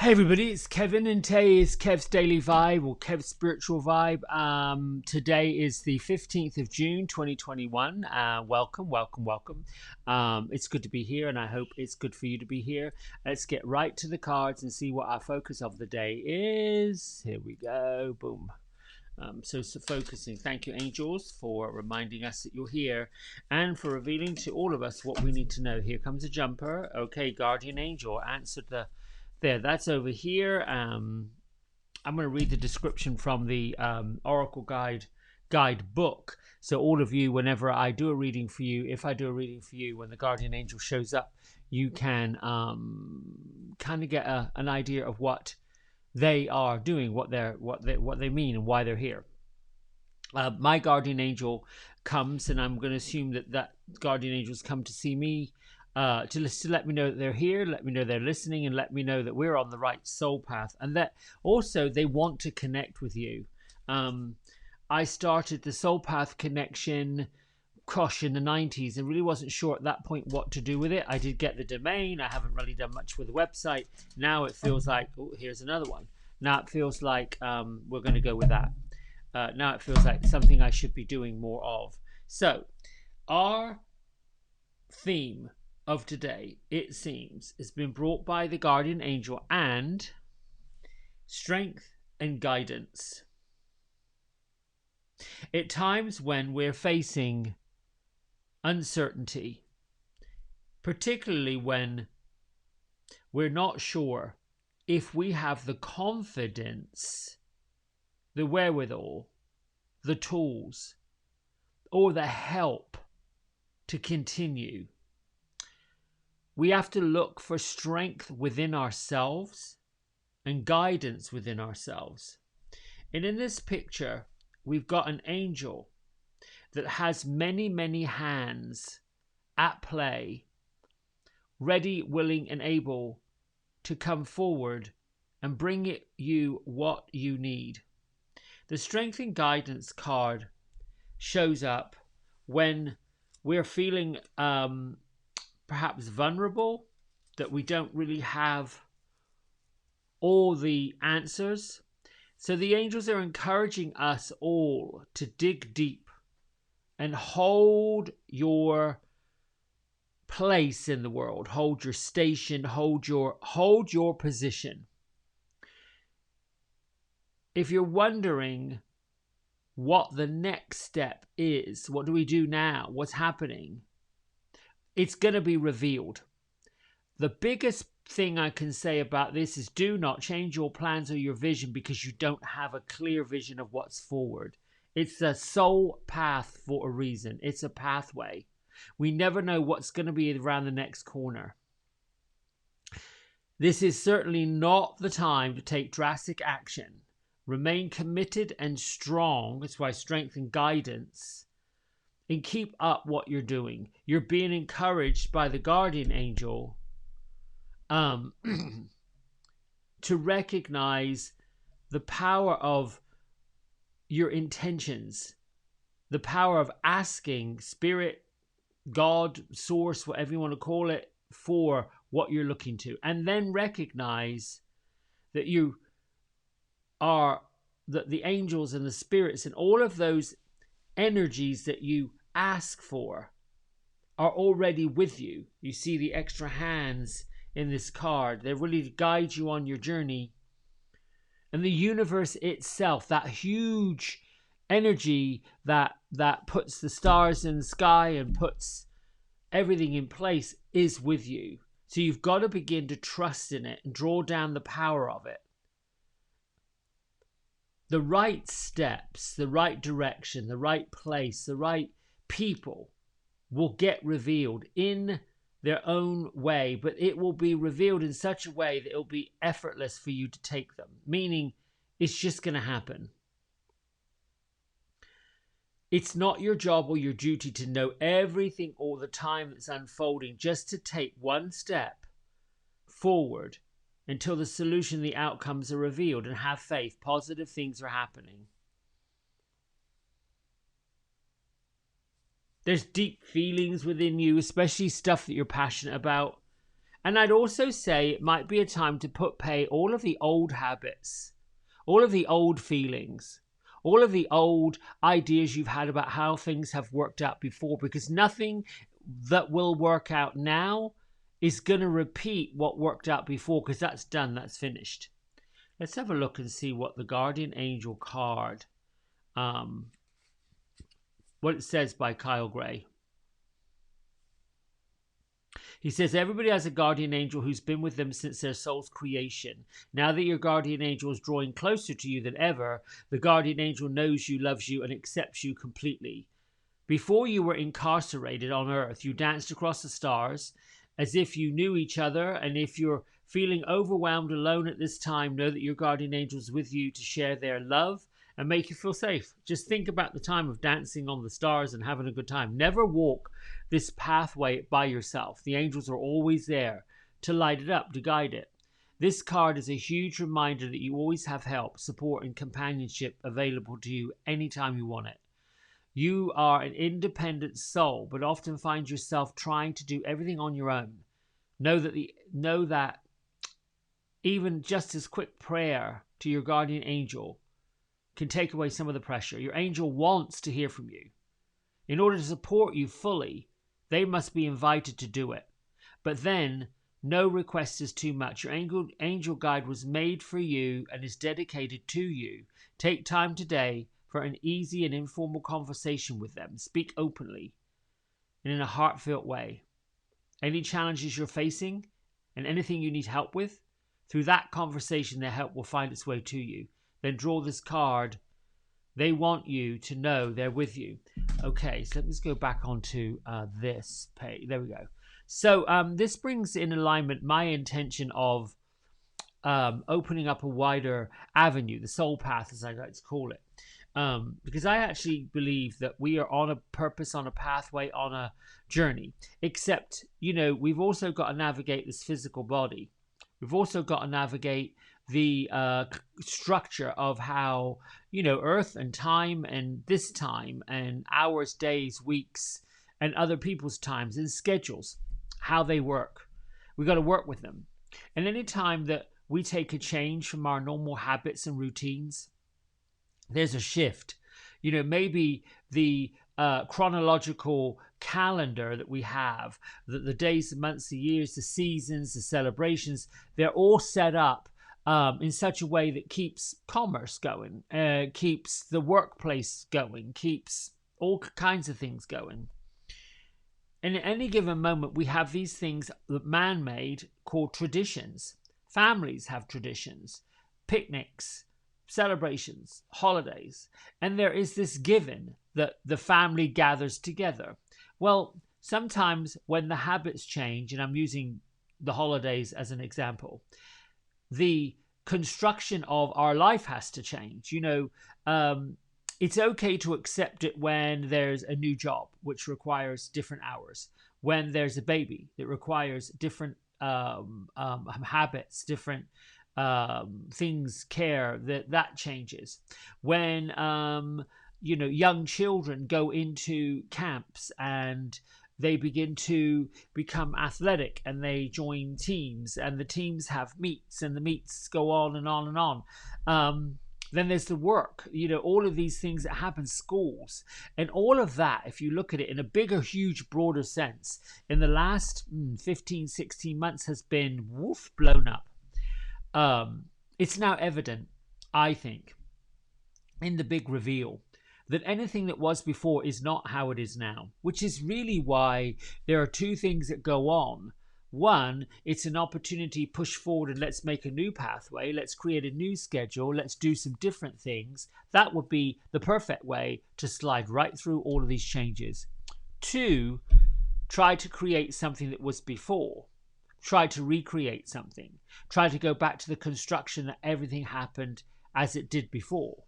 Hey everybody, it's Kevin and today is Kev's Daily Vibe or Kev's Spiritual Vibe. Today is the 15th of June 2021. Welcome. It's good to be here and I hope it's good for you to be here. Let's get right to the cards and see what our focus of the day is. Here we go. Boom. So focusing. Thank you, angels, for reminding us that you're here and for revealing to all of us what we need to know. Here comes a jumper. Okay, guardian angel answered there. That's over here. I'm going to read the description from the Oracle guide book. So all of you, whenever I do a reading for you, if I do a reading for you, when the guardian angel shows up, you can kind of get an idea of what they are doing, what they mean, and why they're here. My guardian angel comes, and I'm going to assume that guardian angels come to see me, to let me know that they're here, let me know they're listening, and let me know that we're on the right soul path, and that also they want to connect with you. I started the soul path connection in the 90s and really wasn't sure at that point what to do with it. I did get the domain. I haven't really done much with the website. Now it feels like, oh, here's another one. Now it feels like we're going to go with that. Now it feels like something I should be doing more of. So our theme of today, it seems, has been brought by the guardian angel and strength and guidance. At times when we're facing uncertainty, particularly when we're not sure if we have the confidence, the wherewithal, the tools, or the help to continue, we have to look for strength within ourselves and guidance within ourselves. And in this picture, we've got an angel that has many hands at play, ready, willing, and able to come forward and bring you what you need. The strength and guidance card shows up when we're feeling perhaps vulnerable, that we don't really have all the answers. So the angels are encouraging us all to dig deep and hold your place in the world, hold your station, hold your position. If you're wondering what the next step is, what do we do now, what's happening, it's going to be revealed. The biggest thing I can say about this is do not change your plans or your vision because you don't have a clear vision of what's forward. It's a soul path for a reason. It's a pathway. We never know what's going to be around the next corner. This is certainly not the time to take drastic action. Remain committed and strong. That's why strength and guidance. And keep up what you're doing. You're being encouraged by the guardian angel to recognize the power of your intentions, the power of asking spirit, God, source, whatever you want to call it, for what you're looking to, and then recognize that you are that the angels and the spirits and all of those energies that you ask for are already with you. You see the extra hands in this card. They really guide you on your journey. And the universe itself, that huge energy that puts the stars in the sky and puts everything in place, is with you. So you've got to begin to trust in it and draw down the power of it. The right steps, the right direction, the right place, the right people will get revealed in their own way, but it will be revealed in such a way that it'll be effortless for you to take them, meaning it's just going to happen. It's not your job or your duty to know everything all the time that's unfolding, just to take one step forward until the solution, the outcomes are revealed, and have faith. Positive things are happening. There's deep feelings within you, especially stuff that you're passionate about. And I'd also say it might be a time to pay all of the old habits, all of the old feelings, all of the old ideas you've had about how things have worked out before, because nothing that will work out now is going to repeat what worked out before, because that's done, that's finished. Let's have a look and see what the Guardian Angel card, what it says by Kyle Gray. He says, everybody has a guardian angel who's been with them since their soul's creation. Now that your guardian angel is drawing closer to you than ever, the guardian angel knows you, loves you, and accepts you completely. Before you were incarcerated on Earth, you danced across the stars as if you knew each other, and if you're feeling overwhelmed alone at this time, know that your guardian angel is with you to share their love and make you feel safe. Just think about the time of dancing on the stars and having a good time. Never walk this pathway by yourself. The angels are always there to light it up, to guide it. This card is a huge reminder that you always have help, support, and companionship available to you anytime you want it. You are an independent soul, but often find yourself trying to do everything on your own. Know that even just as quick prayer to your guardian angel can take away some of the pressure. Your angel wants to hear from you. In order to support you fully, they must be invited to do it. But then, no request is too much. Your angel guide was made for you and is dedicated to you. Take time today for an easy and informal conversation with them. Speak openly and in a heartfelt way. Any challenges you're facing and anything you need help with, through that conversation, their help will find its way to you. Then draw this card. They want you to know they're with you. Okay, so let me just go back onto this page. There we go. So this brings in alignment my intention of opening up a wider avenue, the soul path, as I like to call it. Because I actually believe that we are on a purpose, on a pathway, on a journey. Except, we've also got to navigate this physical body. We've also got to navigate the structure of how, Earth and time and this time and hours, days, weeks, and other people's times and schedules, how they work. We've got to work with them. And any time that we take a change from our normal habits and routines, there's a shift. Maybe the chronological calendar that we have, the days, the months, the years, the seasons, the celebrations, they're all set up in such a way that keeps commerce going, keeps the workplace going, keeps all kinds of things going. And at any given moment, we have these things that man-made called traditions. Families have traditions, picnics, celebrations, holidays, and there is this given that the family gathers together. Well, sometimes when the habits change, and I'm using the holidays as an example, the construction of our life has to change. It's okay to accept it when there's a new job, which requires different hours. When there's a baby that requires different habits, different things, care, that changes. When young children go into camps and they begin to become athletic and they join teams and the teams have meets and the meets go on and on and on. Then there's the work, all of these things that happen, schools, and all of that, if you look at it in a bigger, huge, broader sense, in the last 15, 16 months has been blown up. It's now evident, I think, in the big reveal, that anything that was before is not how it is now, which is really why there are two things that go on. One, it's an opportunity, push forward and let's make a new pathway. Let's create a new schedule. Let's do some different things. That would be the perfect way to slide right through all of these changes. Two, try to create something that was before. Try to recreate something. Try to go back to the construction that everything happened as it did before.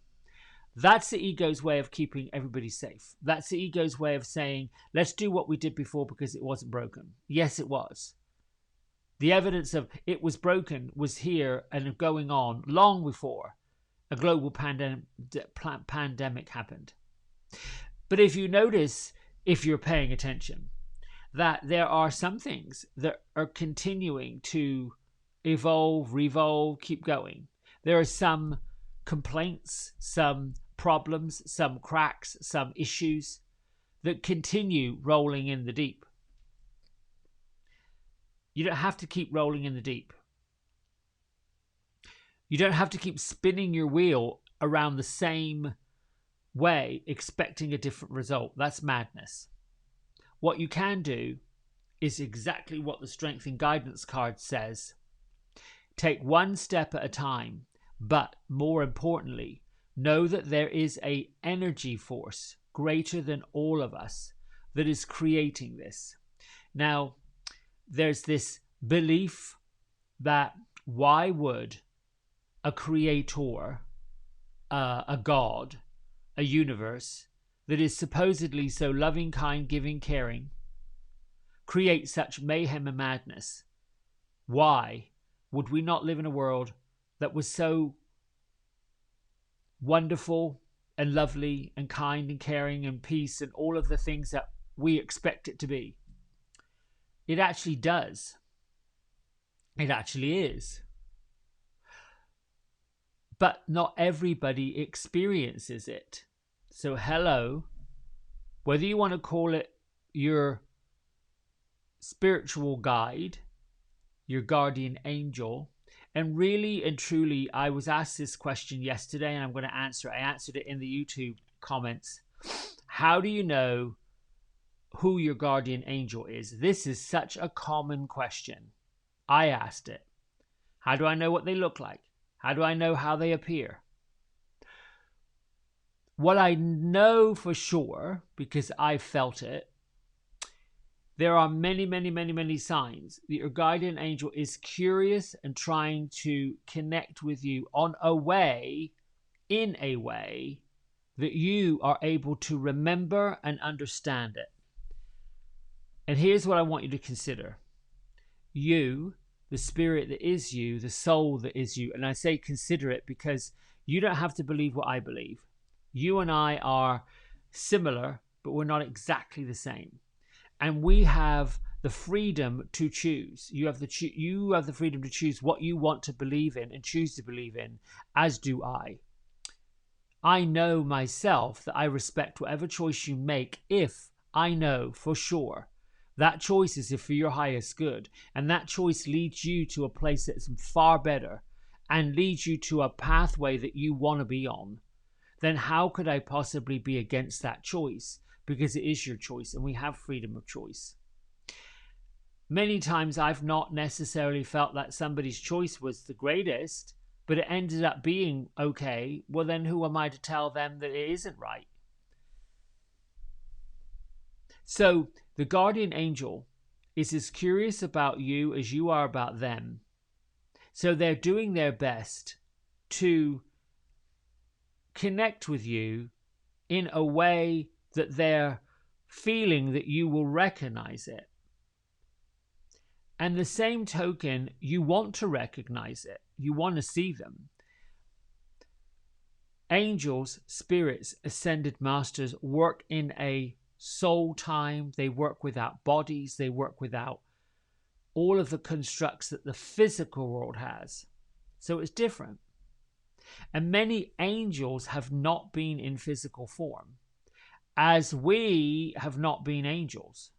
That's the ego's way of keeping everybody safe. That's the ego's way of saying, let's do what we did before because it wasn't broken. Yes, it was. The evidence of it was broken was here and going on long before a global pandemic happened. But if you notice, if you're paying attention, that there are some things that are continuing to evolve, revolve, keep going. There are some complaints, some problems, some cracks, some issues that continue rolling in the deep. You don't have to keep rolling in the deep. You don't have to keep spinning your wheel around the same way, expecting a different result. That's madness. What you can do is exactly what the Strength and Guidance card says. Take one step at a time, but more importantly, know that there is an energy force greater than all of us that is creating this. Now, there's this belief that why would a creator, a God, a universe that is supposedly so loving, kind, giving, caring, create such mayhem and madness? Why would we not live in a world that was so wonderful and lovely and kind and caring and peace and all of the things that we expect it to be? It actually does. It actually is. But not everybody experiences it. So hello, whether you want to call it your spiritual guide, your guardian angel, and really and truly, I was asked this question yesterday and I'm going to answer it. I answered it in the YouTube comments. How do you know who your guardian angel is? This is such a common question. I asked it. How do I know what they look like? How do I know how they appear? What I know for sure, because I felt it, there are many signs that your guardian angel is curious and trying to connect with you in a way that you are able to remember and understand it. And here's what I want you to consider. You, the spirit that is you, the soul that is you, and I say consider it because you don't have to believe what I believe. You and I are similar, but we're not exactly the same. And we have the freedom to choose. You have the freedom to choose what you want to believe in and choose to believe in, as do I. I know myself that I respect whatever choice you make if I know for sure that choice is for your highest good, and that choice leads you to a place that's far better and leads you to a pathway that you want to be on. Then how could I possibly be against that choice? Because it is your choice and we have freedom of choice. Many times I've not necessarily felt that somebody's choice was the greatest, but it ended up being okay. Well, then who am I to tell them that it isn't right? So the guardian angel is as curious about you as you are about them. So they're doing their best to connect with you in a way that they're feeling that you will recognize it. And the same token, you want to recognize it. You want to see them. Angels, spirits, ascended masters work in a soul time. They work without bodies. They work without all of the constructs that the physical world has. So it's different. And many angels have not been in physical form, as we have not been angels.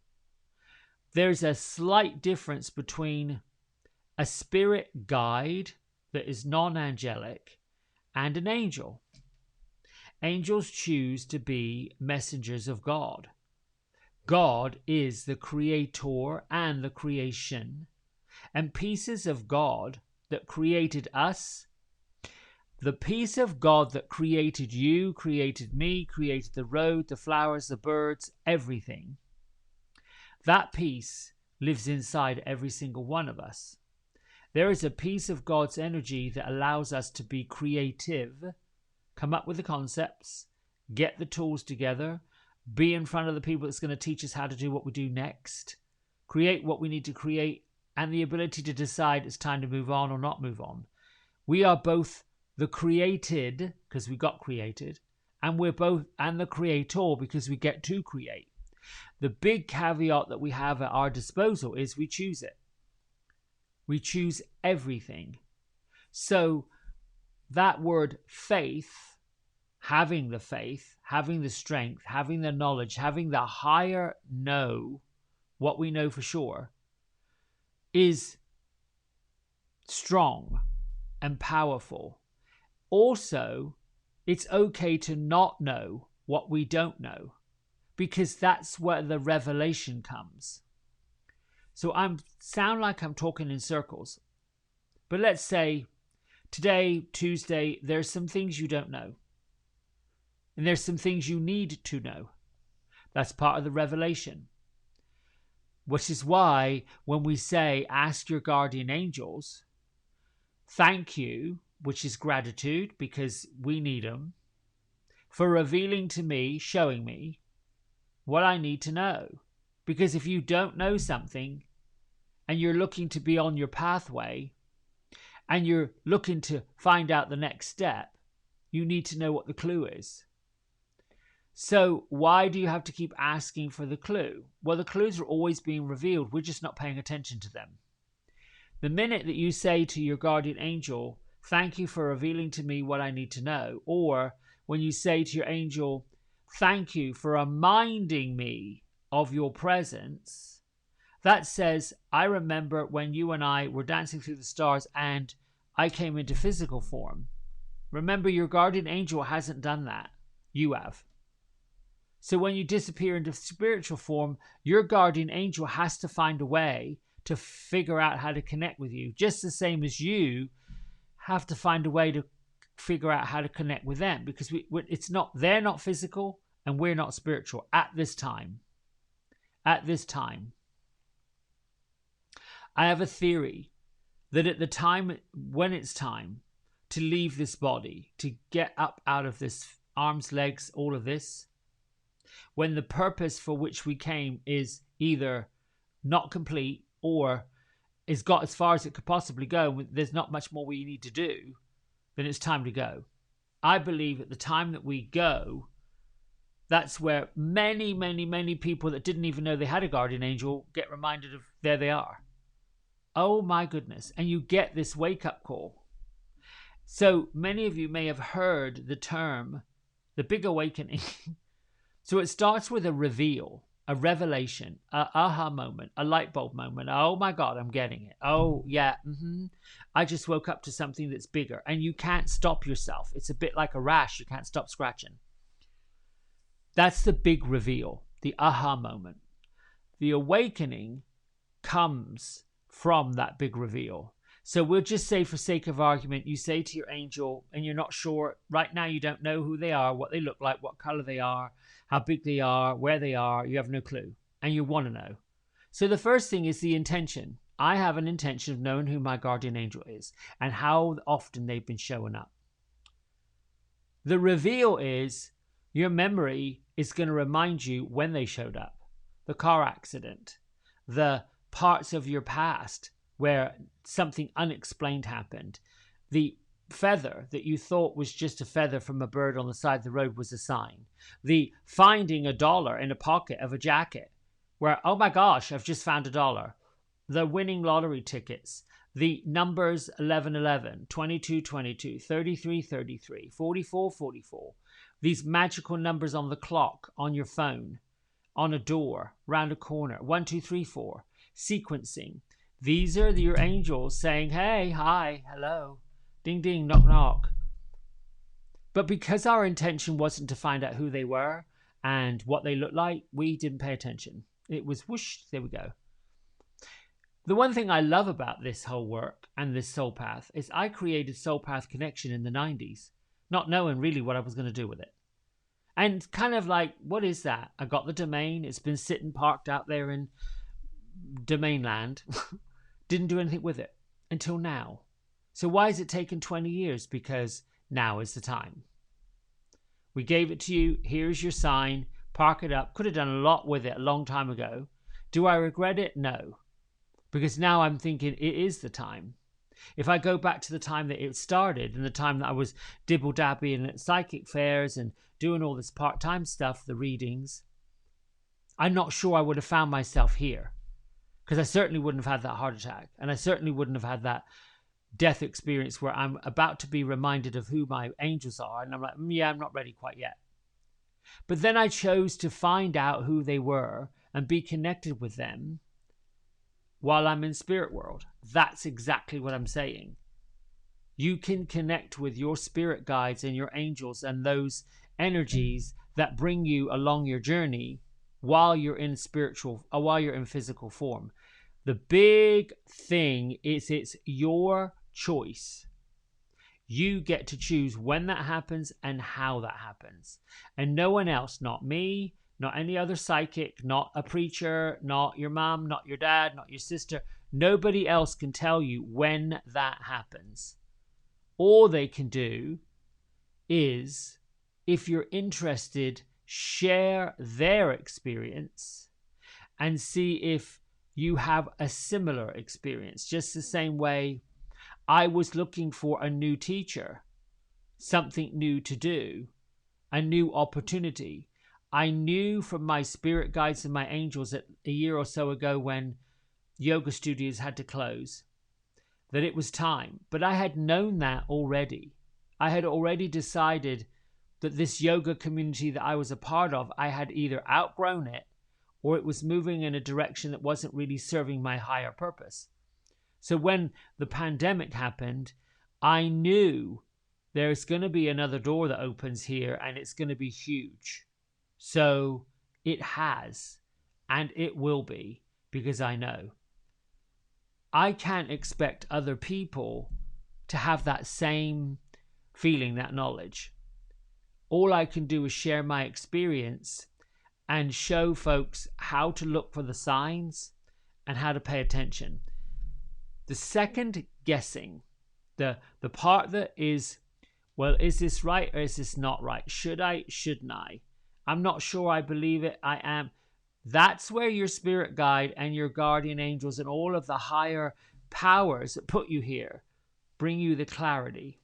There's a slight difference between a spirit guide that is non-angelic and an angel. Angels choose to be messengers of God. God is the creator and the creation, and pieces of God that created us, the piece of God that created you, created me, created the road, the flowers, the birds, everything, that piece lives inside every single one of us. There is a piece of God's energy that allows us to be creative, come up with the concepts, get the tools together, be in front of the people that's going to teach us how to do what we do next, create what we need to create, and the ability to decide it's time to move on or not move on. We are both the created, because we got created, and we're both and the creator because we get to create. The big caveat that we have at our disposal is we choose it. We choose everything. So that word faith, having the strength, having the knowledge, having the higher know, what we know for sure, is strong and powerful. Also, it's okay to not know what we don't know, because that's where the revelation comes. So I sound like I'm talking in circles, but let's say today, Tuesday, there's some things you don't know, and there's some things you need to know. That's part of the revelation, which is why when we say ask your guardian angels, thank you, which is gratitude, because we need them, for revealing to me, showing me what I need to know. Because if you don't know something and you're looking to be on your pathway and you're looking to find out the next step, you need to know what the clue is. So why do you have to keep asking for the clue? Well, the clues are always being revealed. We're just not paying attention to them. The minute that you say to your guardian angel, thank you for revealing to me what I need to know, or when you say to your angel, thank you for reminding me of your presence, that says, I remember when you and I were dancing through the stars and I came into physical form. Remember, your guardian angel hasn't done that. You have. So when you disappear into spiritual form, your guardian angel has to find a way to figure out how to connect with you, just the same as you have to find a way to figure out how to connect with them, because they're not physical and we're not spiritual at this time. At this time, I have a theory that at the time when it's time to leave this body, to get up out of this arms, legs, all of this, when the purpose for which we came is either not complete or it's got as far as it could possibly go, there's not much more we need to do, then it's time to go. I believe at the time that we go, that's where many, many, many people that didn't even know they had a guardian angel get reminded of there they are. Oh my goodness. And you get this wake-up call. So many of you may have heard the term, the big awakening. So it starts with a reveal, a revelation, a aha moment, a light bulb moment. Oh my God, I'm getting it. Oh yeah, I just woke up to something that's bigger. And you can't stop yourself. It's a bit like a rash. You can't stop scratching. That's the big reveal, the aha moment. The awakening comes from that big reveal. So we'll just say, for sake of argument, you say to your angel, and you're not sure, right now you don't know who they are, what they look like, what color they are, how big they are, where they are, you have no clue, and you want to know. So the first thing is the intention. I have an intention of knowing who my guardian angel is and how often they've been showing up. The reveal is your memory is going to remind you when they showed up, the car accident, the parts of your past where something unexplained happened. The feather that you thought was just a feather from a bird on the side of the road was a sign. The finding $1 in a pocket of a jacket where, oh my gosh, I've just found $1. The winning lottery tickets, the numbers 1111, 2222, 3333, 4444, these magical numbers on the clock, on your phone, on a door, round a corner, 1234, sequencing. These are your angels saying, hey, hi, hello, ding, ding, knock, knock. But because our intention wasn't to find out who they were and what they looked like, we didn't pay attention. It was whoosh, there we go. The one thing I love about this whole work and this Soul Path is I created Soul Path Connection in the 90s, not knowing really what I was going to do with it. And kind of like, what is that? I got the domain. It's been sitting parked out there in domain land. Didn't do anything with it until now. So why has it taken 20 years? Because now is the time. We gave it to you. Here's your sign. Park it up. Could have done a lot with it a long time ago. Do I regret it? No. Because now I'm thinking it is the time. If I go back to the time that it started and the time that I was dibble-dabbing at psychic fairs and doing all this part-time stuff, the readings, I'm not sure I would have found myself here, because I certainly wouldn't have had that heart attack, and I certainly wouldn't have had that death experience where I'm about to be reminded of who my angels are, and I'm like, yeah, I'm not ready quite yet. But then I chose to find out who they were and be connected with them while I'm in spirit world. That's exactly what I'm saying. You can connect with your spirit guides and your angels and those energies that bring you along your journey while you're in physical form. The big thing is it's your choice. You get to choose when that happens and how that happens. And no one else, not me, not any other psychic, not a preacher, not your mom, not your dad, not your sister. Nobody else can tell you when that happens. All they can do is, if you're interested, share their experience and see if you have a similar experience. Just the same way I was looking for a new teacher, something new to do, a new opportunity. I knew from my spirit guides and my angels that a year or so ago when yoga studios had to close, that it was time. But I had known that already. I had already decided that this yoga community that I was a part of, I had either outgrown it or it was moving in a direction that wasn't really serving my higher purpose. So when the pandemic happened, I knew there's going to be another door that opens here and it's going to be huge. So it has, and it will be, because I know. I can't expect other people to have that same feeling, that knowledge. All I can do is share my experience and show folks how to look for the signs and how to pay attention. The second guessing, the part that is, well, is this right or is this not right? Should I, shouldn't I? I'm not sure I believe it, I am. That's where your spirit guide and your guardian angels and all of the higher powers that put you here bring you the clarity.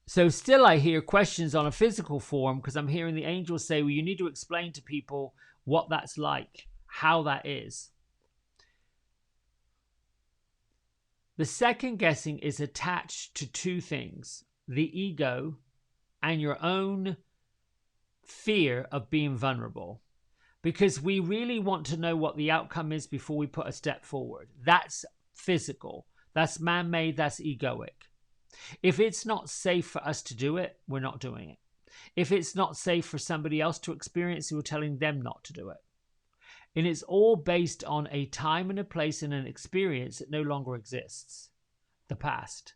So still I hear questions on a physical form because I'm hearing the angels say, well, you need to explain to people what that's like, how that is. The second guessing is attached to two things: the ego and your own fear of being vulnerable. Because we really want to know what the outcome is before we put a step forward. That's physical. That's man-made. That's egoic. If it's not safe for us to do it, we're not doing it. If it's not safe for somebody else to experience it, we're telling them not to do it. And it's all based on a time and a place and an experience that no longer exists. The past.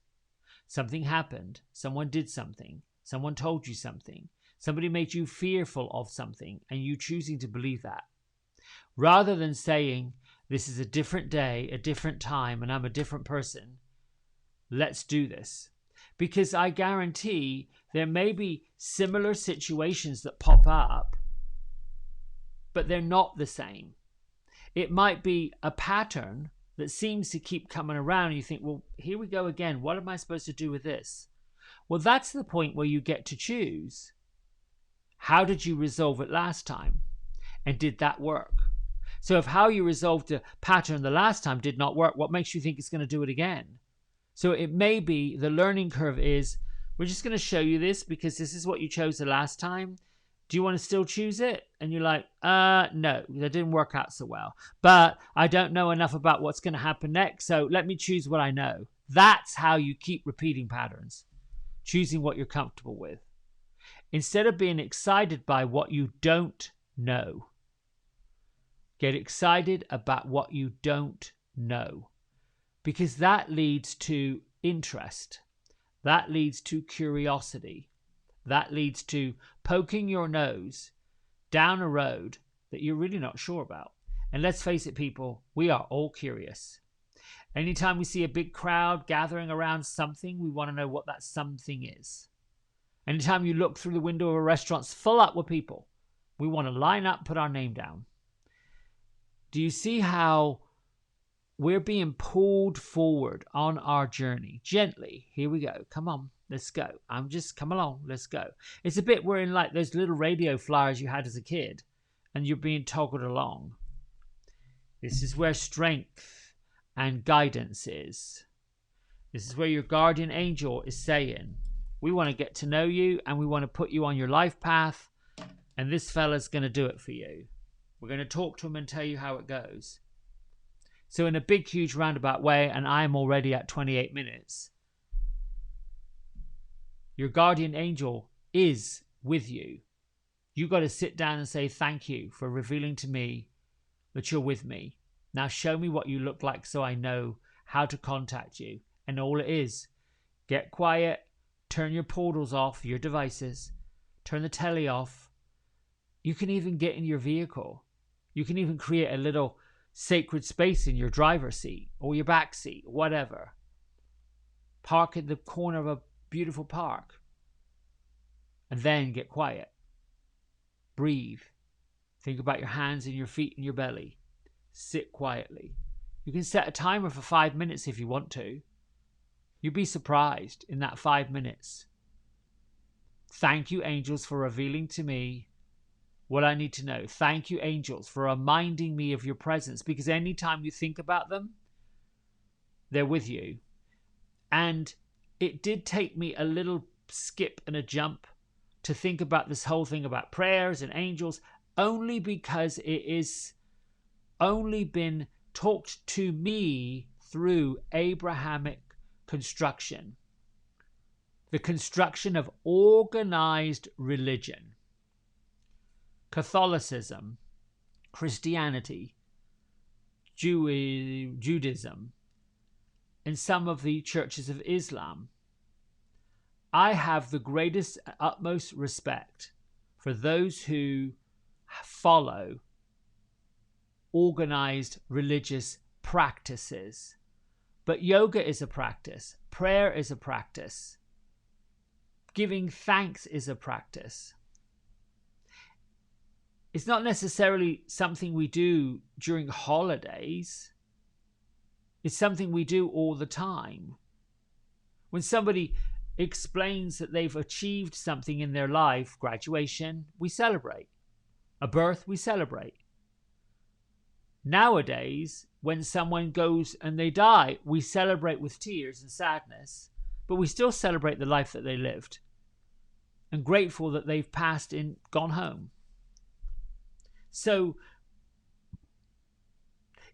Something happened. Someone did something. Someone told you something. Somebody made you fearful of something and you choosing to believe that. Rather than saying, this is a different day, a different time, and I'm a different person, let's do this. Because I guarantee there may be similar situations that pop up, but they're not the same. It might be a pattern that seems to keep coming around. You think, well, here we go again. What am I supposed to do with this? Well, that's the point where you get to choose. How did you resolve it last time? And did that work? So if how you resolved the pattern the last time did not work, what makes you think it's going to do it again? So it may be the learning curve is, we're just going to show you this because this is what you chose the last time. Do you want to still choose it? And you're like, no, that didn't work out so well. But I don't know enough about what's going to happen next, so let me choose what I know. That's how you keep repeating patterns, choosing what you're comfortable with. Instead of being excited by what you don't know, get excited about what you don't know. Because that leads to interest. That leads to curiosity. That leads to poking your nose down a road that you're really not sure about. And let's face it, people, we are all curious. Anytime we see a big crowd gathering around something, we want to know what that something is. Anytime you look through the window of a restaurant, it's full up with people. We want to line up, put our name down. Do you see how we're being pulled forward on our journey? Gently. Here we go. Come on. Let's go. Come along. Let's go. It's a bit we're in like those little radio flyers you had as a kid. and you're being toggled along. This is where strength and guidance is. This is where your guardian angel is saying, we want to get to know you and we want to put you on your life path, and this fella's going to do it for you. We're going to talk to him and tell you how it goes. So in a big, huge roundabout way, and I'm already at 28 minutes, your guardian angel is with you. You got to sit down and say, thank you for revealing to me that you're with me. Now show me what you look like so I know how to contact you. And all it is, get quiet, turn your portals off, your devices, turn the telly off. You can even get in your vehicle. You can even create a little sacred space in your driver's seat or your back seat, whatever. Park in the corner of a beautiful park. And then get quiet. Breathe. Think about your hands and your feet and your belly. Sit quietly. You can set a timer for 5 minutes if you want to. You'd be surprised in that 5 minutes. Thank you, angels, for revealing to me what I need to know. Thank you, angels, for reminding me of your presence, because anytime you think about them, they're with you. And it did take me a little skip and a jump to think about this whole thing about prayers and angels, only because it is only been talked to me through Abrahamic construction, the construction of organized religion, Catholicism, Christianity, Judaism, and some of the churches of Islam. I have the greatest, utmost respect for those who follow organized religious practices. But yoga is a practice. Prayer is a practice. Giving thanks is a practice. It's not necessarily something we do during holidays. It's something we do all the time. When somebody explains that they've achieved something in their life, graduation, we celebrate. A birth, we celebrate. Nowadays, when someone goes and they die, we celebrate with tears and sadness, but we still celebrate the life that they lived and grateful that they've passed and gone home. So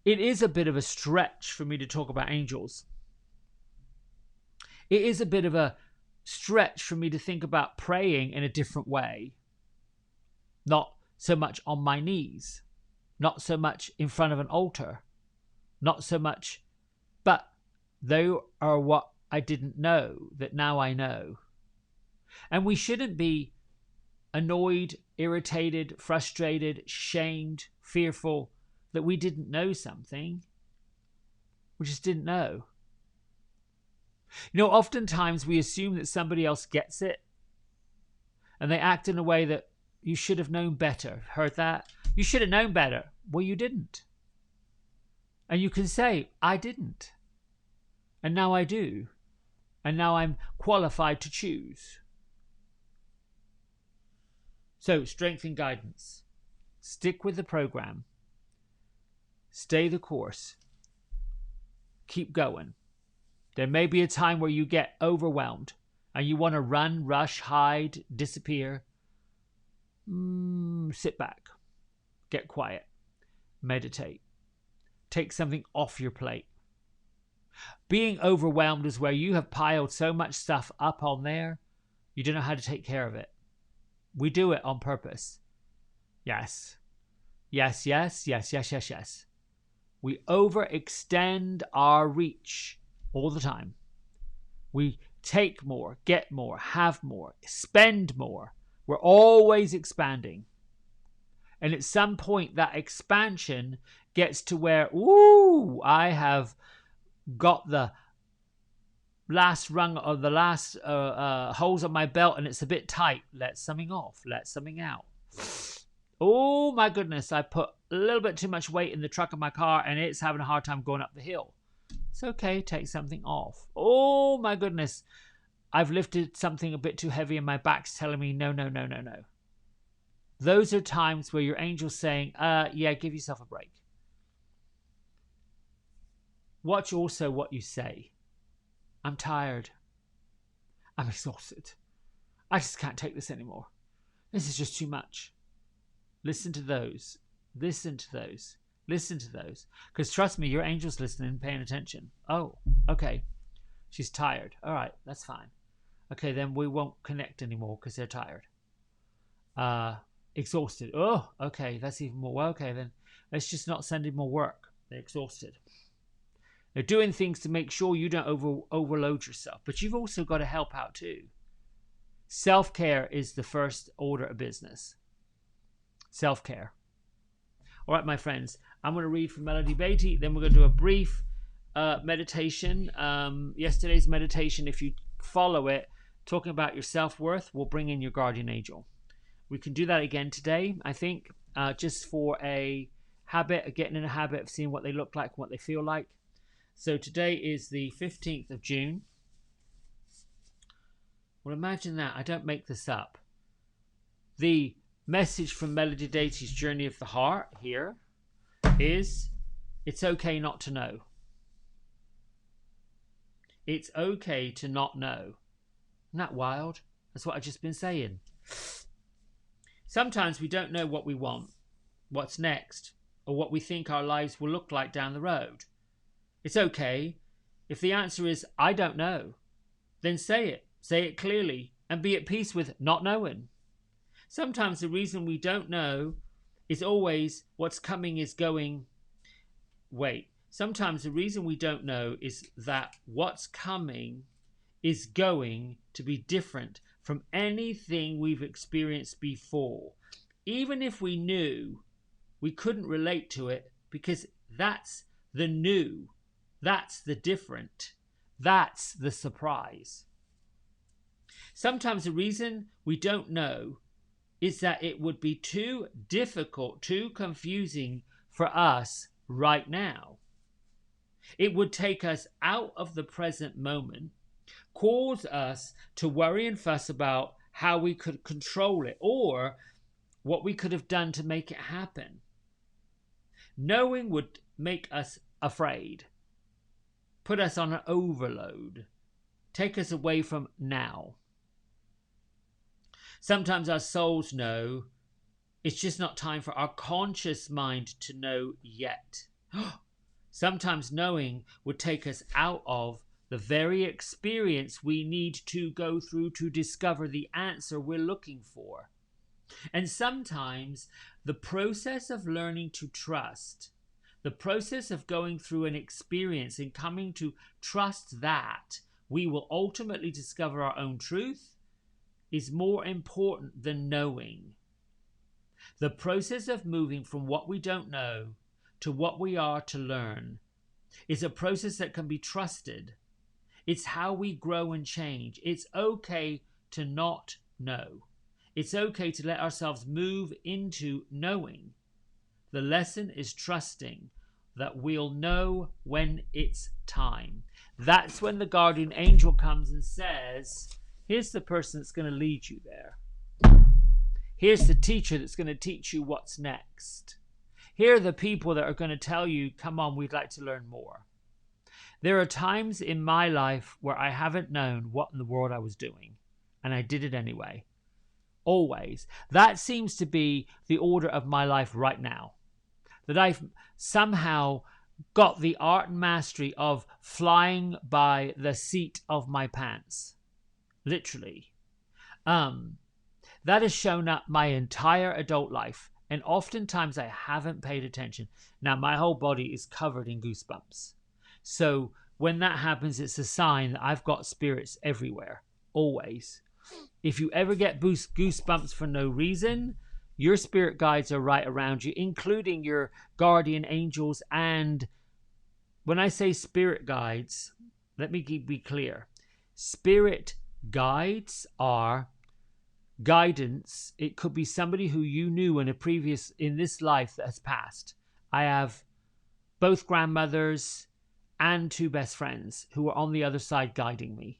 it is a bit of a stretch for me to talk about angels. It is a bit of a stretch for me to think about praying in a different way. Not so much on my knees, not so much in front of an altar, not so much, but they are what I didn't know that now I know. And we shouldn't be annoyed, irritated, frustrated, shamed, fearful that we didn't know something. We just didn't know. You know, oftentimes we assume that somebody else gets it and they act in a way that you should have known better. Heard that? You should have known better. Well, you didn't. And you can say, I didn't. And now I do. And now I'm qualified to choose. So, strength and guidance. Stick with the program. Stay the course. Keep going. There may be a time where you get overwhelmed and you want to run, rush, hide, disappear. Sit back. Get quiet. Meditate. Take something off your plate. Being overwhelmed is where you have piled so much stuff up on there, you don't know how to take care of it. We do it on purpose. Yes. Yes, yes, yes, yes, yes, yes. We overextend our reach all the time. We take more, get more, have more, spend more. We're always expanding. And at some point, that expansion gets to where, I have got the last rung of the last holes on my belt and it's a bit tight. Let something off. Let something out. Oh my goodness, I put a little bit too much weight in the truck of my car and it's having a hard time going up the hill. It's okay, take something off. Oh my goodness, I've lifted something a bit too heavy and my back's telling me no, no, no, no, no. Those are times where your angel's saying, yeah, give yourself a break. Watch also what you say. I'm tired. I'm exhausted. I just can't take this anymore. This is just too much. Listen to those. Listen to those. Listen to those. Because trust me, your angel's listening, paying attention. Oh, okay. She's tired. All right, that's fine. Okay, then we won't connect anymore because they're tired. Exhausted. Oh, okay, that's even more. Well, okay, then let's just not send in more work. They're exhausted. They're doing things to make sure you don't overload yourself. But you've also got to help out too. Self-care is the first order of business. Self-care. All right, my friends. I'm going to read from Melody Beatty. Then we're going to do a brief meditation. Yesterday's meditation, if you follow it, talking about your self-worth, will bring in your guardian angel. We can do that again today, I think, just for a habit, getting in a habit of seeing what they look like, what they feel like. So today is the 15th of June. Well, imagine that. I don't make this up. The message from Melody Beatty's Journey of the Heart here is, it's okay not to know. It's okay to not know. Isn't that wild? That's what I've just been saying. Sometimes we don't know what we want, what's next, or what we think our lives will look like down the road. It's okay. If the answer is, I don't know, then say it. Say it clearly and be at peace with not knowing. Sometimes the reason we don't know is always what's coming is going. Sometimes the reason we don't know is that what's coming is going to be different from anything we've experienced before. Even if we knew, we couldn't relate to it because that's the new, that's the different, that's the surprise. Sometimes the reason we don't know is that it would be too difficult, too confusing for us right now. It would take us out of the present moment, cause us to worry and fuss about how we could control it or what we could have done to make it happen. Knowing would make us afraid, put us on an overload, take us away from now. Sometimes our souls know it's just not time for our conscious mind to know yet. Sometimes knowing would take us out of the very experience we need to go through to discover the answer we're looking for. And sometimes the process of learning to trust, the process of going through an experience and coming to trust that we will ultimately discover our own truth, is more important than knowing. The process of moving from what we don't know to what we are to learn is a process that can be trusted. It's how we grow and change. It's okay to not know. It's okay to let ourselves move into knowing. The lesson is trusting that we'll know when it's time. That's when the guardian angel comes and says, here's the person that's going to lead you there. Here's the teacher that's going to teach you what's next. Here are the people that are going to tell you, come on, we'd like to learn more. There are times in my life where I haven't known what in the world I was doing, and I did it anyway. Always. That seems to be the order of my life right now. That I've somehow got the art and mastery of flying by the seat of my pants. Literally. That has shown up my entire adult life, and oftentimes I haven't paid attention. Now my whole body is covered in goosebumps. So when that happens, it's a sign that I've got spirits everywhere, always. If you ever get goosebumps for no reason, your spirit guides are right around you, including your guardian angels. And when I say spirit guides, let me be clear. Spirit guides are guidance. It could be somebody who you knew in this life that has passed. I have both grandmothers and 2 best friends who are on the other side guiding me.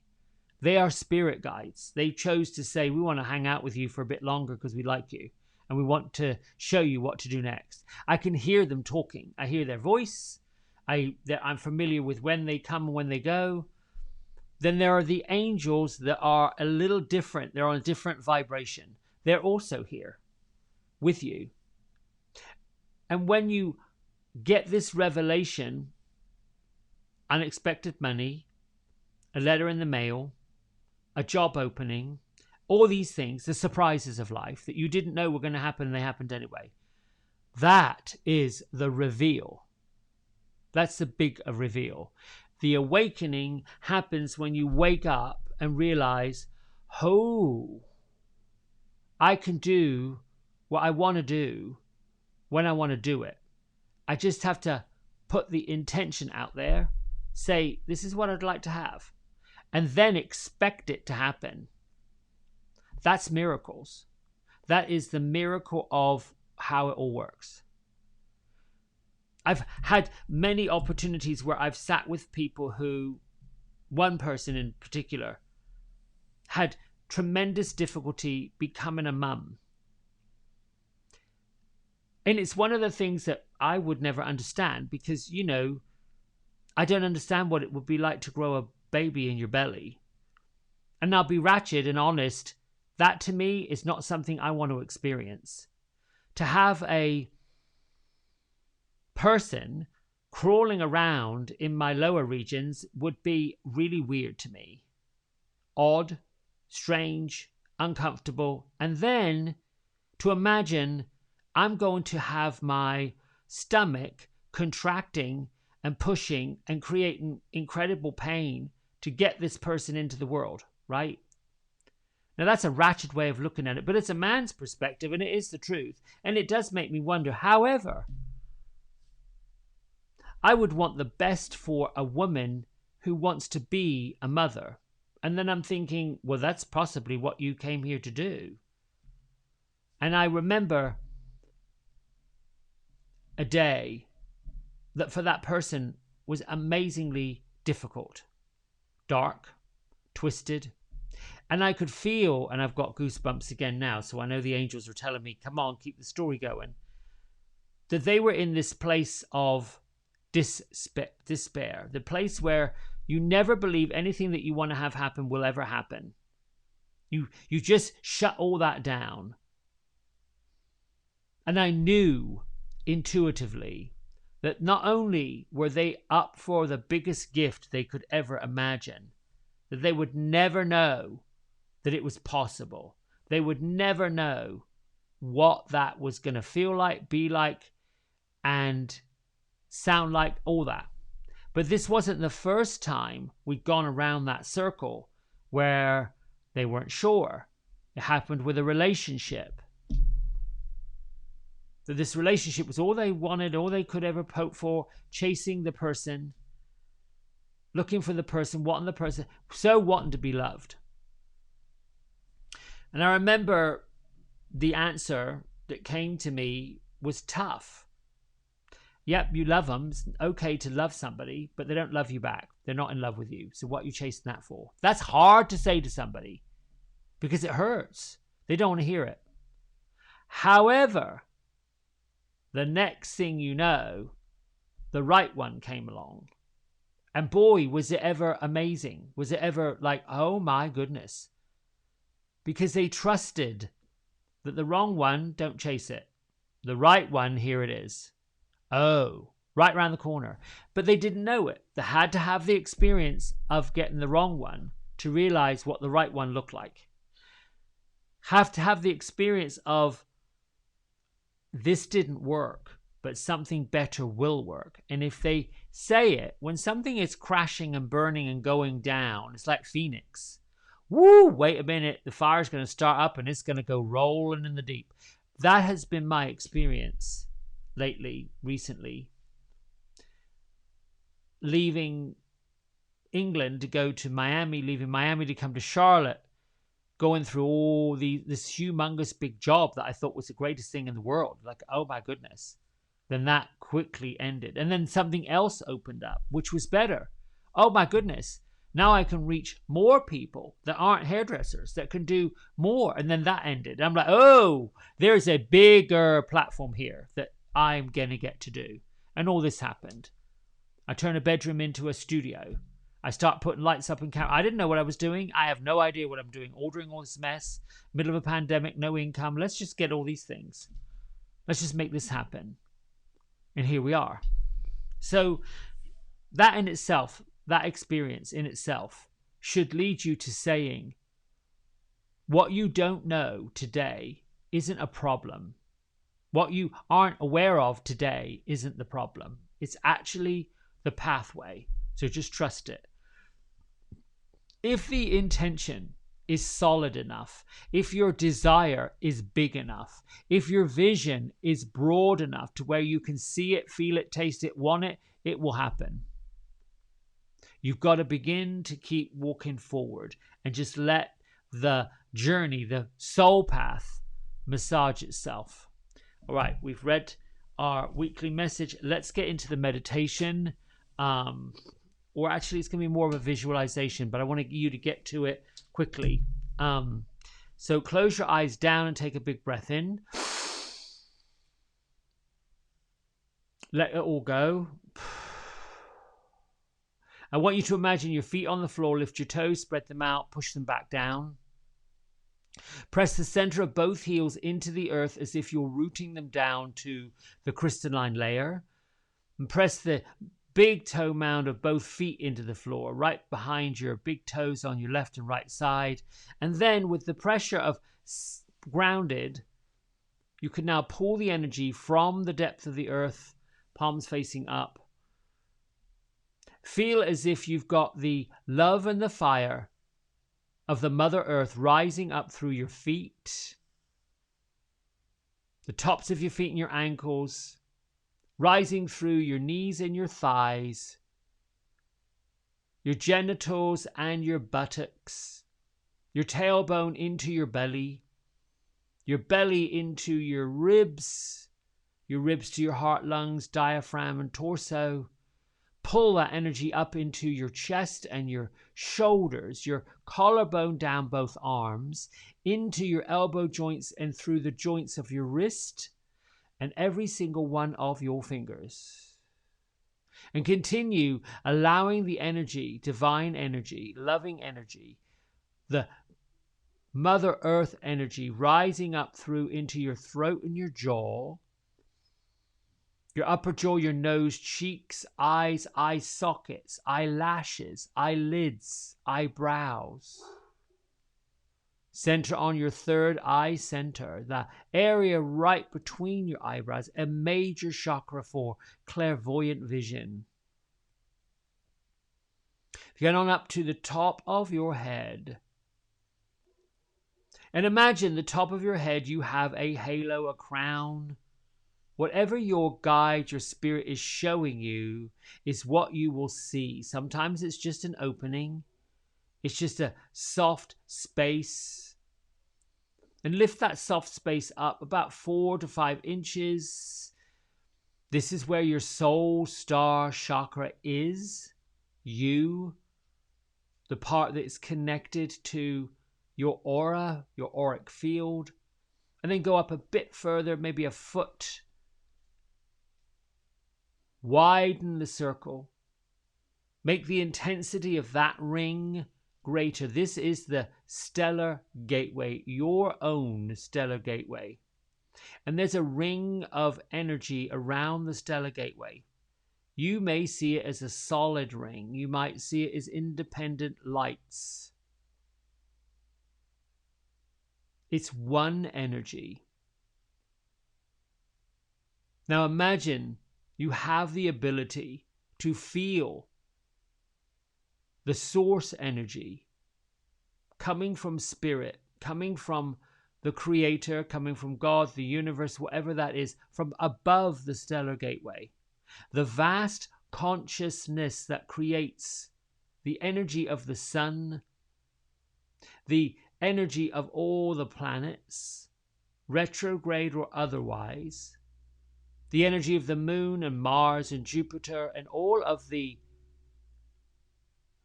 They are spirit guides. They chose to say, we want to hang out with you for a bit longer because we like you. and we want to show you what to do next. I can hear them talking. I hear their voice. I'm familiar with when they come and when they go. Then there are the angels that are a little different. They're on a different vibration. They're also here with you. And when you get this revelation, unexpected money, a letter in the mail, a job opening, all these things, the surprises of life that you didn't know were going to happen and they happened anyway. That is the reveal. That's the big reveal. The awakening happens when you wake up and realize, oh, I can do what I want to do when I want to do it. I just have to put the intention out there, say, this is what I'd like to have, and then expect it to happen. That's miracles. That is the miracle of how it all works. I've had many opportunities where I've sat with people who, one person in particular, had tremendous difficulty becoming a mum. And it's one of the things that I would never understand because, I don't understand what it would be like to grow a baby in your belly. And I'll be ratchet and honest, that to me is not something I want to experience. To have a person crawling around in my lower regions would be really weird to me. Odd, strange, uncomfortable. And then to imagine I'm going to have my stomach contracting and pushing and creating incredible pain to get this person into the world, right? Now that's a ratchet way of looking at it, but it's a man's perspective and it is the truth. And it does make me wonder. However, I would want the best for a woman who wants to be a mother. And then I'm thinking, well, that's possibly what you came here to do. And I remember a day that for that person was amazingly difficult, dark, twisted. And I could feel, and I've got goosebumps again now, so I know the angels are telling me, come on, keep the story going, that they were in this place of despair, the place where you never believe anything that you want to have happen will ever happen. You just shut all that down. And I knew intuitively that not only were they up for the biggest gift they could ever imagine, that they would never know that it was possible. They would never know what that was going to feel like, be like, and sound like, all that. But this wasn't the first time we'd gone around that circle where they weren't sure. It happened with a relationship. That this relationship was all they wanted, all they could ever hope for, chasing the person, looking for the person, wanting the person, so wanting to be loved. And I remember the answer that came to me was tough. Yep, you love them. It's okay to love somebody, but they don't love you back. They're not in love with you. So what are you chasing that for? That's hard to say to somebody because it hurts. They don't want to hear it. However, the next thing you know, the right one came along. And boy, was it ever amazing. Was it ever like, oh my goodness. Because they trusted that the wrong one, don't chase it. The right one, here it is. Oh, right around the corner. But they didn't know it. They had to have the experience of getting the wrong one to realize what the right one looked like. Have to have the experience of this didn't work, but something better will work. And if they say it, when something is crashing and burning and going down, it's like Phoenix. Woo, wait a minute, the fire's going to start up and it's going to go rolling in the deep. That has been my experience recently. Leaving England to go to Miami, leaving Miami to come to Charlotte, going through all this humongous big job that I thought was the greatest thing in the world. Like, oh my goodness. Then that quickly ended. And then something else opened up, which was better. Oh my goodness. Now I can reach more people that aren't hairdressers, that can do more. And then that ended. I'm like, oh, there's a bigger platform here that I'm going to get to do. And all this happened. I turn a bedroom into a studio. I start putting lights up and camera. I didn't know what I was doing. I have no idea what I'm doing. Ordering all this mess, middle of a pandemic, no income. Let's just get all these things. Let's just make this happen. And here we are. So that in itself, that experience in itself should lead you to saying, what you don't know today isn't a problem. What you aren't aware of today isn't the problem. It's actually the pathway. So just trust it. If the intention is solid enough, if your desire is big enough, if your vision is broad enough to where you can see it, feel it, taste it, want it, it will happen. You've got to begin to keep walking forward and just let the journey, the soul path, massage itself. All right, we've read our weekly message. Let's get into the meditation. Or actually, it's going to be more of a visualization, but I want you to get to it quickly. So close your eyes down and take a big breath in. Let it all go. I want you to imagine your feet on the floor, lift your toes, spread them out, push them back down. Press the center of both heels into the earth as if you're rooting them down to the crystalline layer. And press the big toe mound of both feet into the floor, right behind your big toes on your left and right side. And then with the pressure of grounded, you can now pull the energy from the depth of the earth, palms facing up. Feel as if you've got the love and the fire of the Mother Earth rising up through your feet, the tops of your feet and your ankles, rising through your knees and your thighs, your genitals and your buttocks, your tailbone into your belly into your ribs to your heart, lungs, diaphragm, and torso. Pull that energy up into your chest and your shoulders, your collarbone down both arms, into your elbow joints and through the joints of your wrist and every single one of your fingers. And continue allowing the energy, divine energy, loving energy, the Mother Earth energy rising up through into your throat and your jaw, your upper jaw, your nose, cheeks, eyes, eye sockets, eyelashes, eyelids, eyebrows. Center on your third eye center, the area right between your eyebrows, a major chakra for clairvoyant vision. Get on up to the top of your head. And imagine the top of your head, you have a halo, a crown. Whatever your guide, your spirit is showing you is what you will see. Sometimes it's just an opening. It's just a soft space. And lift that soft space up about 4 to 5 inches. This is where your soul star chakra is. You, the part that is connected to your aura, your auric field. And then go up a bit further, maybe a foot. Widen the circle. Make the intensity of that ring greater. This is the stellar gateway, your own stellar gateway. And there's a ring of energy around the stellar gateway. You may see it as a solid ring. You might see it as independent lights. It's one energy. Now imagine you have the ability to feel the source energy coming from spirit, coming from the creator, coming from God, the universe, whatever that is, from above the stellar gateway. The vast consciousness that creates the energy of the sun, the energy of all the planets, retrograde or otherwise, the energy of the moon and Mars and Jupiter and all of the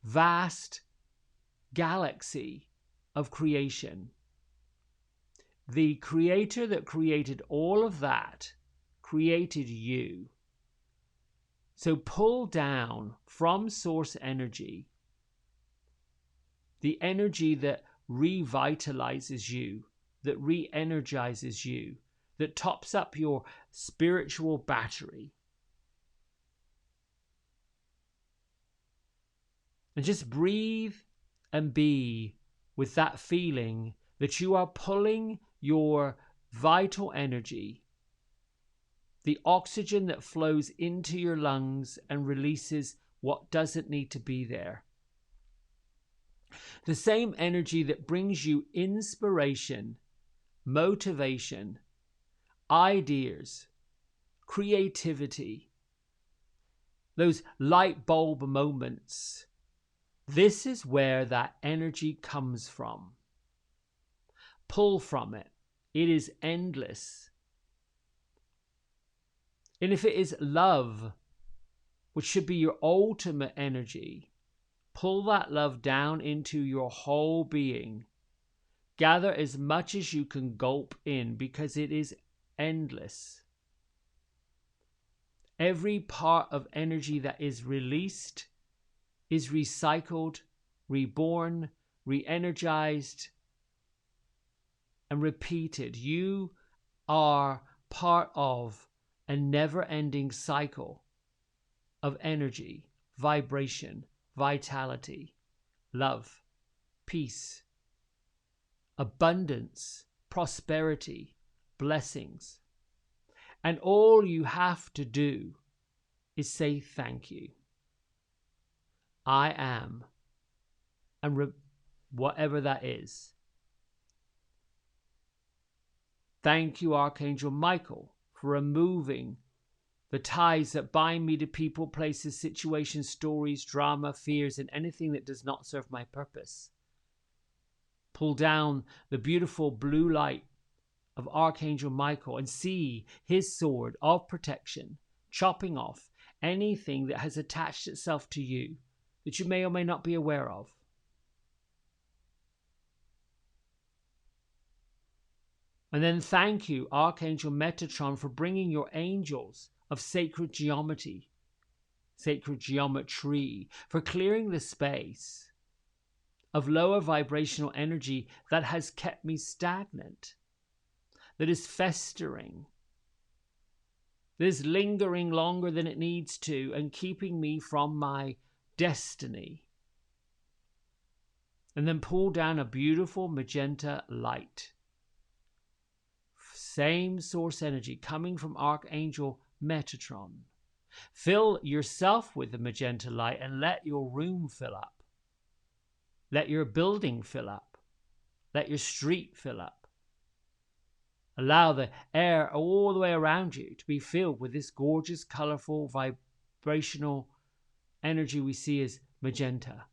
vast galaxy of creation. The creator that created all of that created you. So pull down from source energy the energy that revitalizes you, that re-energizes you, that tops up your spiritual battery. And just breathe and be with that feeling that you are pulling your vital energy, the oxygen that flows into your lungs and releases what doesn't need to be there. The same energy that brings you inspiration, motivation, ideas, creativity, those light bulb moments. This is where that energy comes from. Pull from it. It is endless. And if it is love, which should be your ultimate energy, pull that love down into your whole being. Gather as much as you can gulp in, because it is endless. Every part of energy that is released is recycled, reborn, re-energized, and repeated. You are part of a never-ending cycle of energy, vibration, vitality, love, peace, abundance, prosperity, blessings. And all you have to do is say thank you. I am, and whatever that is. Thank you, Archangel Michael, for removing the ties that bind me to people, places, situations, stories, drama, fears, and anything that does not serve my purpose. Pull down the beautiful blue light of Archangel Michael and see his sword of protection chopping off anything that has attached itself to you that you may or may not be aware of. And then thank you, Archangel Metatron, for bringing your angels of sacred geometry, for clearing the space of lower vibrational energy that has kept me stagnant, that is festering, that is lingering longer than it needs to and keeping me from my destiny. And then pull down a beautiful magenta light. Same source energy coming from Archangel Metatron. Fill yourself with the magenta light and let your room fill up. Let your building fill up. Let your street fill up. Allow the air all the way around you to be filled with this gorgeous, colorful, vibrational energy we see as magenta.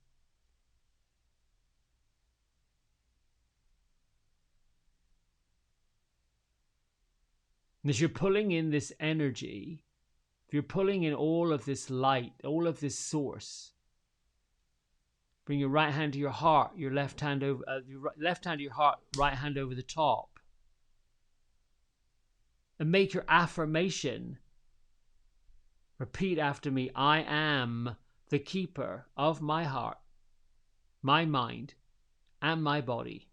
And as you're pulling in this energy, if you're pulling in all of this light, all of this source, bring your right hand to your heart, your left hand over your left hand to your heart, right hand over the top, and make your affirmation. Repeat after me: I am the keeper of my heart, my mind, and my body.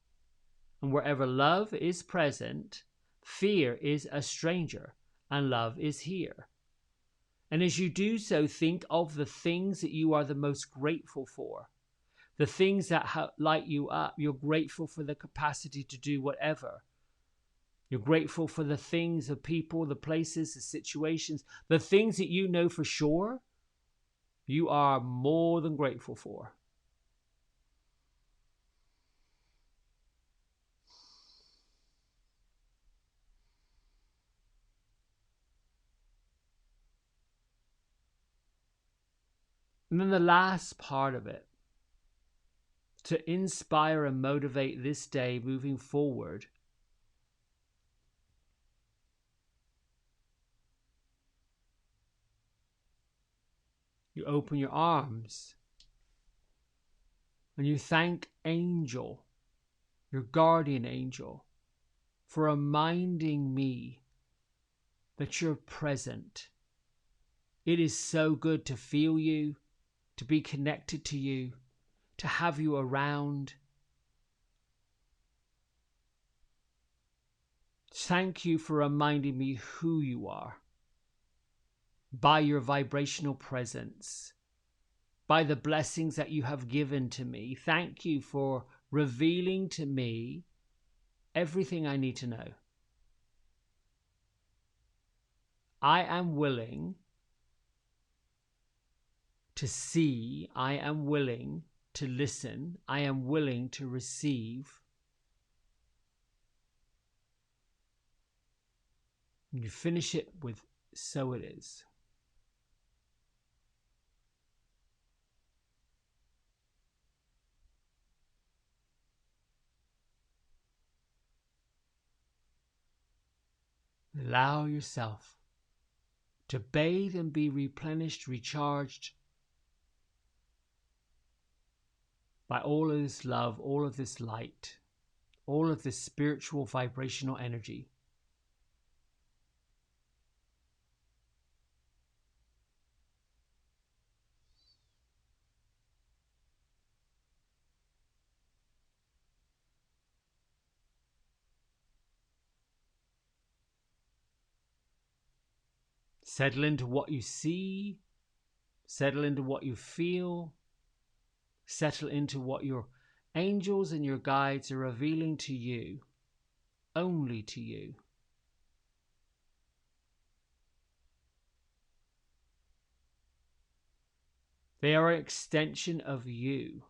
And wherever love is present, fear is a stranger, and love is here. And as you do so, think of the things that you are the most grateful for, the things that light you up. You're grateful for the capacity to do whatever. You're grateful for the things, the people, the places, the situations, the things that you know for sure you are more than grateful for. And then the last part of it, to inspire and motivate this day moving forward, you open your arms And you thank Angel, your guardian angel, for reminding me that you're present. It is so good to feel you, to be connected to you, to have you around. Thank you for reminding me who you are by your vibrational presence, by the blessings that you have given to me. Thank you for revealing to me everything I need to know. I am willing to see, I am willing to listen, I am willing to receive. And you finish it with, so it is. Allow yourself to bathe and be replenished, recharged by all of this love, all of this light, all of this spiritual vibrational energy. Settle into what you see, settle into what you feel, settle into what your angels and your guides are revealing to you, only to you. They are an extension of you.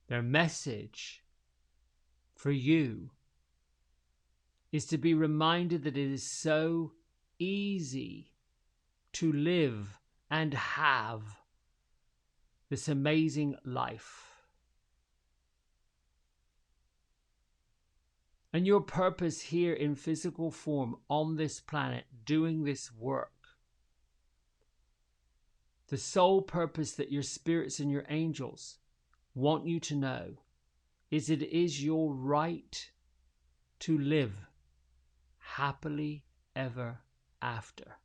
Their message for you is to be reminded that it is so easy to live and have this amazing life. And your purpose here in physical form on this planet, doing this work, the sole purpose that your spirits and your angels want you to know is it is your right to live happily ever after.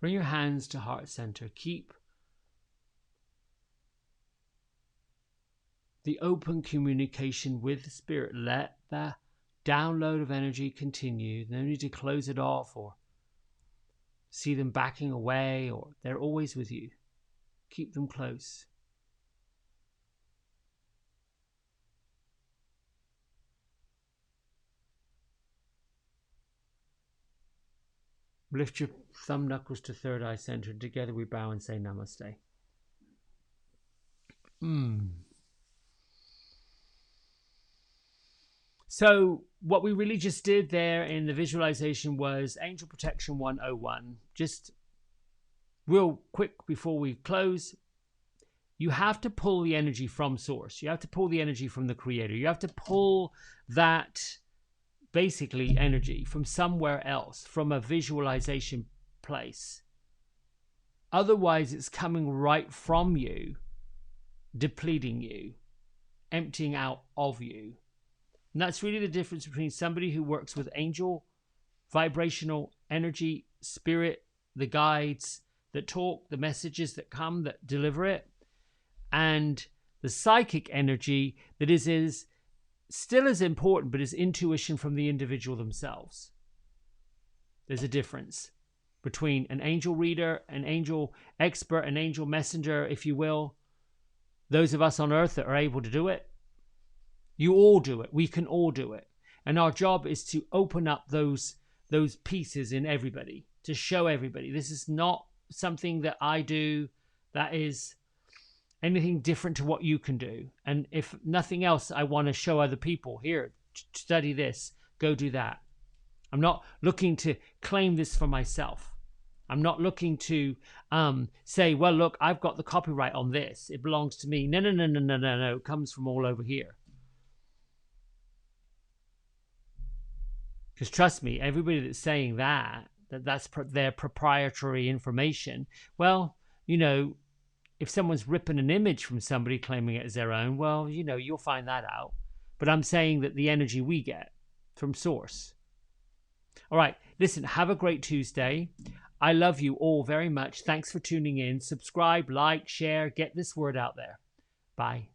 Bring your hands to heart center. Keep the open communication with the spirit. Let the download of energy continue. No need to close it off or see them backing away, or they're always with you. Keep them close. Lift your thumb knuckles to third eye center, and together we bow and say namaste. So what we really just did there in the visualization was Angel Protection 101. Just real quick before we close, you have to pull the energy from source. You have to pull the energy from the creator. You have to pull that basically energy from somewhere else, from a visualization place. Otherwise, it's coming right from you, depleting you, emptying out of you. And that's really the difference between somebody who works with angel, vibrational energy, spirit, the guides that talk, the messages that come, that deliver it, and the psychic energy that is still as important, but is intuition from the individual themselves. There's a difference between an angel reader, an angel expert, an angel messenger, if you will. Those of us on earth that are able to do it, you all do it. We can all do it. And our job is to open up those pieces in everybody, to show everybody. This is not something that I do that is anything different to what you can do. And if nothing else, I want to show other people, here, study this, go do that. I'm not looking to claim this for myself. I'm not looking to say, well, look, I've got the copyright on this. It belongs to me. No. It comes from all over here. Because trust me, everybody that's saying that's their proprietary information, well, you know, if someone's ripping an image from somebody claiming it as their own, well, you know, you'll find that out. But I'm saying that the energy we get from source. All right, listen, have a great Tuesday. I love you all very much. Thanks for tuning in. Subscribe, like, share, get this word out there. Bye.